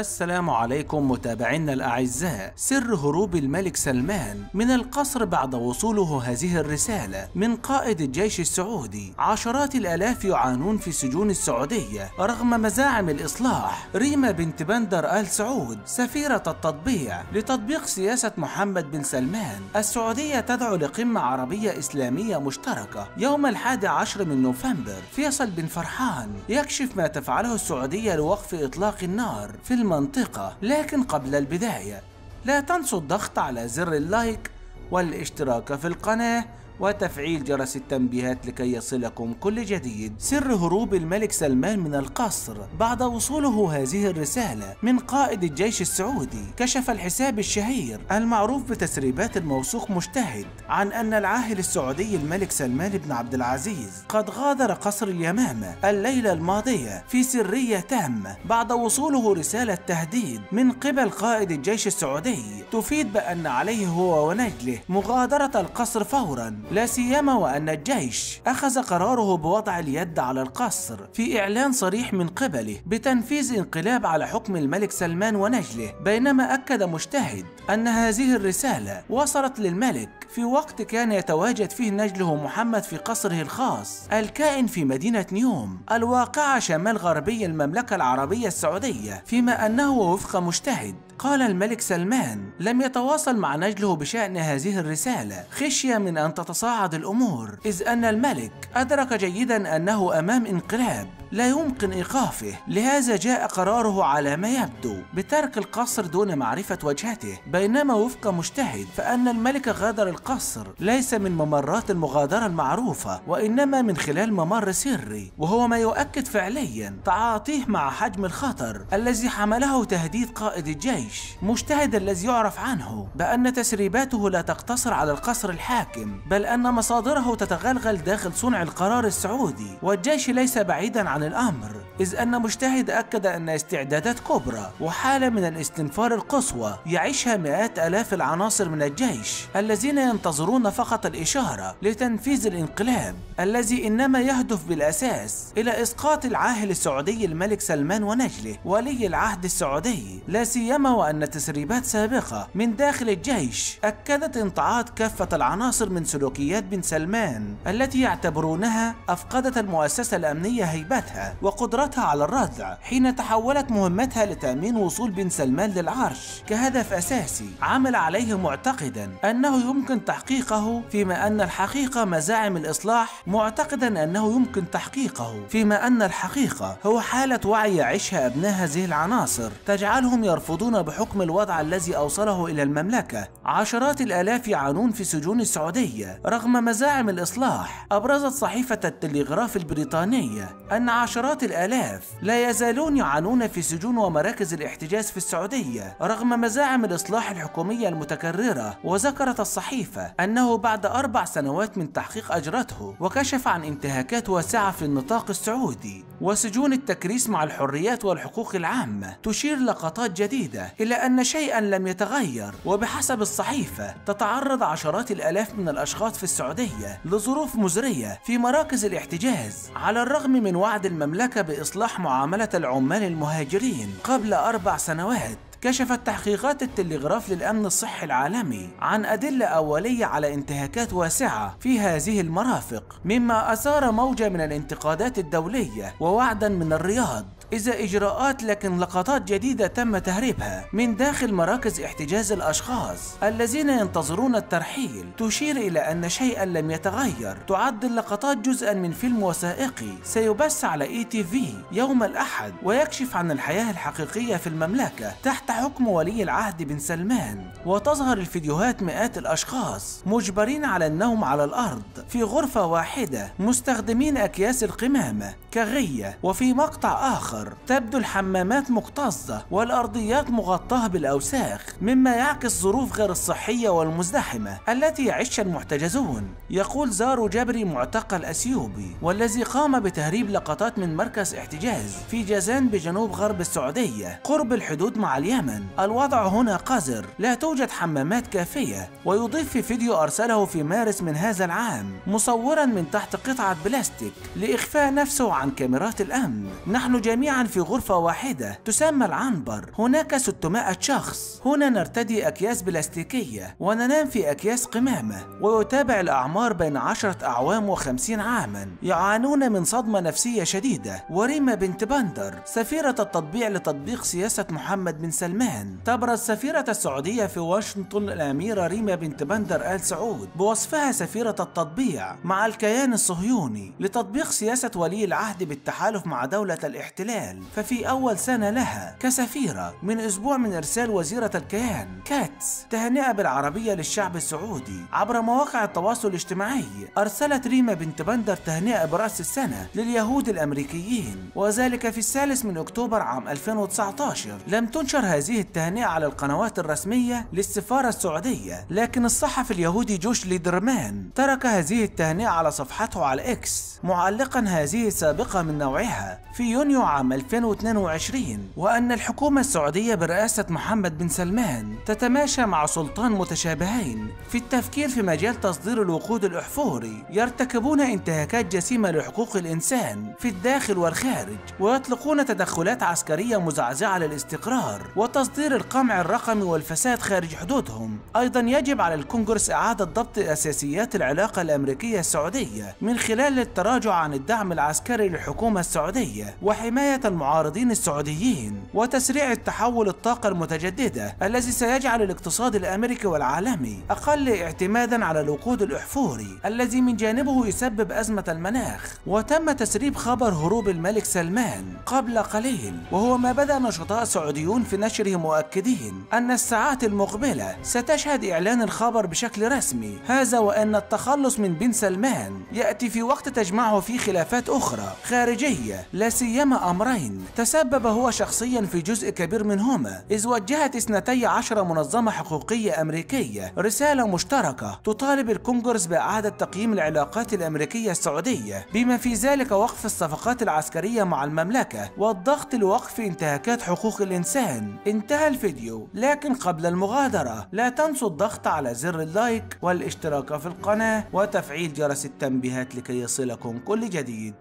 السلام عليكم متابعينا الأعزاء. سر هروب الملك سلمان من القصر بعد وصوله هذه الرسالة من قائد الجيش السعودي. عشرات الآلاف يعانون في سجون السعودية رغم مزاعم الإصلاح. ريما بنت بندر آل سعود سفيرة التطبيع لتطبيق سياسة محمد بن سلمان. السعودية تدعو لقمة عربية إسلامية مشتركة يوم 11 من نوفمبر. فيصل بن فرحان يكشف ما تفعله السعودية لوقف إطلاق النار في المنطقة. لكن قبل البداية لا تنسوا الضغط على زر اللايك والاشتراك في القناة وتفعيل جرس التنبيهات لكي يصلكم كل جديد. سر هروب الملك سلمان من القصر بعد وصوله هذه الرسالة من قائد الجيش السعودي. كشف الحساب الشهير المعروف بتسريبات الموثوق مجتهد عن أن العاهل السعودي الملك سلمان بن عبد العزيز قد غادر قصر اليمامة الليلة الماضية في سرية تامة بعد وصوله رسالة تهديد من قبل قائد الجيش السعودي تفيد بأن عليه هو ونجله مغادرة القصر فورا، لا سيما وأن الجيش أخذ قراره بوضع اليد على القصر في إعلان صريح من قبله بتنفيذ انقلاب على حكم الملك سلمان ونجله. بينما أكد مجتهد أن هذه الرسالة وصلت للملك في وقت كان يتواجد فيه نجله محمد في قصره الخاص الكائن في مدينة نيوم الواقعة شمال غربي المملكة العربية السعودية. فيما أنه وفق مجتهد قال الملك سلمان لم يتواصل مع نجله بشأن هذه الرسالة خشية من أن تتصاعد الأمور، إذ أن الملك أدرك جيدا أنه أمام انقلاب لا يمكن إيقافه. لهذا جاء قراره على ما يبدو بترك القصر دون معرفة وجهته. بينما وفق مجتهد فأن الملك غادر القصر ليس من ممرات المغادرة المعروفة وإنما من خلال ممر سري، وهو ما يؤكد فعليا تعاطيه مع حجم الخطر الذي حمله تهديد قائد الجيش. مجتهد الذي يعرف عنه بأن تسريباته لا تقتصر على القصر الحاكم بل أن مصادره تتغلغل داخل صنع القرار السعودي، والجيش ليس بعيدا عن الأمر، إذ أن مجتهد أكد أن استعدادات كبرى وحالة من الاستنفار القصوى يعيشها مئات آلاف العناصر من الجيش الذين ينتظرون فقط الإشارة لتنفيذ الانقلاب الذي إنما يهدف بالأساس إلى إسقاط العاهل السعودي الملك سلمان ونجله ولي العهد السعودي. لا سيما وأن تسريبات سابقة من داخل الجيش أكدت امتعاض كافة العناصر من سلوكيات بن سلمان التي يعتبرونها أفقدت المؤسسة الأمنية هيبتها وقدرتها على الردع حين تحولت مهمتها لتأمين وصول بن سلمان للعرش كهدف أساسي عمل عليه معتقدا أنه يمكن تحقيقه، فيما أن الحقيقة مزاعم الإصلاح معتقدا أنه يمكن تحقيقه، فيما أن الحقيقة هو حالة وعي يعيشها أبناء هذه العناصر تجعلهم يرفضون بحكم الوضع الذي أوصله إلى المملكة. عشرات الآلاف يعانون في سجون السعودية رغم مزاعم الإصلاح. أبرزت صحيفة التلغراف البريطانية أن عشرات الآلاف لا يزالون يعانون في سجون ومراكز الاحتجاز في السعودية رغم مزاعم الإصلاح الحكومية المتكررة. وذكرت الصحيفة أنه بعد 4 سنوات من تحقيق أجرته وكشف عن انتهاكات واسعة في النطاق السعودي وسجون التكريس مع الحريات والحقوق العامة، تشير لقطات جديدة إلى أن شيئا لم يتغير. وبحسب الصحيفة تتعرض عشرات الآلاف من الأشخاص في السعودية لظروف مزرية في مراكز الاحتجاز على الرغم من وعد المملكة بإصلاح معاملة العمال المهاجرين قبل 4 سنوات. كشفت تحقيقات التلغراف للأمن الصحي العالمي عن أدلة أولية على انتهاكات واسعة في هذه المرافق، مما أثار موجة من الانتقادات الدولية ووعدا من الرياض إذا إجراءات، لكن لقطات جديدة تم تهريبها من داخل مراكز احتجاز الأشخاص الذين ينتظرون الترحيل تشير إلى أن شيئا لم يتغير. تعد اللقطات جزءا من فيلم وثائقي سيبث على ETV يوم الأحد ويكشف عن الحياة الحقيقية في المملكة تحت حكم ولي العهد بن سلمان. وتظهر الفيديوهات مئات الأشخاص مجبرين على النوم على الأرض في غرفة واحدة مستخدمين أكياس القمامة كغية. وفي مقطع آخر تبدو الحمامات مكتظة والأرضيات مغطاة بالأوساخ، مما يعكس ظروف غير الصحية والمزدحمة التي يعيشها المحتجزون. يقول زارو جبري معتقل أثيوبي والذي قام بتهريب لقطات من مركز احتجاز في جازان بجنوب غرب السعودية قرب الحدود مع اليمن: الوضع هنا قذر، لا توجد حمامات كافية. ويضيف في فيديو أرسله في مارس من هذا العام مصورا من تحت قطعة بلاستيك لإخفاء نفسه عن كاميرات الأمن: نحن جميعا جميعا في غرفة واحدة تسمى العنبر. هناك 600 شخص. هنا نرتدي أكياس بلاستيكية وننام في أكياس قمامة. ويتابع الأعمار بين 10 أعوام و50 عاما يعانون من صدمة نفسية شديدة. وريما بنت بندر سفيرة التطبيع لتطبيق سياسة محمد بن سلمان. تبرز سفيرة السعودية في واشنطن الأميرة ريما بنت بندر آل سعود بوصفها سفيرة التطبيع مع الكيان الصهيوني لتطبيق سياسة ولي العهد بالتحالف مع دولة الاحتلال. ففي أول سنة لها كسفيرة من أسبوع من إرسال وزيرة الكيان كاتس تهنئة بالعربية للشعب السعودي عبر مواقع التواصل الاجتماعي، أرسلت ريما بنت بندر تهنئة برأس السنة لليهود الأمريكيين، وذلك في 3 أكتوبر عام 2019. لم تنشر هذه التهنئة على القنوات الرسمية للسفارة السعودية، لكن الصحفي اليهودي جوش ليدرمان ترك هذه التهنئة على صفحته على إكس معلقا هذه سابقة من نوعها في يونيو عام 2022، وأن الحكومة السعودية برئاسة محمد بن سلمان تتماشى مع سلطان متشابهين في التفكير في مجال تصدير الوقود الأحفوري يرتكبون انتهاكات جسيمة لحقوق الإنسان في الداخل والخارج، ويطلقون تدخلات عسكرية مزعزعة للاستقرار وتصدير القمع الرقمي والفساد خارج حدودهم. أيضا يجب على الكونغرس إعادة ضبط أساسيات العلاقة الأمريكية السعودية من خلال التراجع عن الدعم العسكري للحكومة السعودية وحماية المعارضين السعوديين وتسريع التحول الطاقة المتجددة الذي سيجعل الاقتصاد الأمريكي والعالمي أقل اعتمادا على الوقود الأحفوري الذي من جانبه يسبب أزمة المناخ. وتم تسريب خبر هروب الملك سلمان قبل قليل، وهو ما بدأ نشطاء سعوديون في نشره مؤكدين أن الساعات المقبلة ستشهد إعلان الخبر بشكل رسمي، هذا وأن التخلص من بن سلمان يأتي في وقت تجمعه فيه خلافات أخرى خارجية، لا سيما أمرين تسبب هو شخصيا في جزء كبير منهما، إذ وجهت 12 منظمة حقوقية أمريكية رسالة مشتركة تطالب الكونغرس بإعادة تقييم العلاقات الأمريكية السعودية بما في ذلك وقف الصفقات العسكرية مع المملكة والضغط لوقف انتهاكات حقوق الإنسان. انتهى الفيديو، لكن قبل المغادرة لا تنسوا الضغط على زر اللايك والاشتراك في القناة وتفعيل جرس التنبيهات لكي يصلكم كل جديد.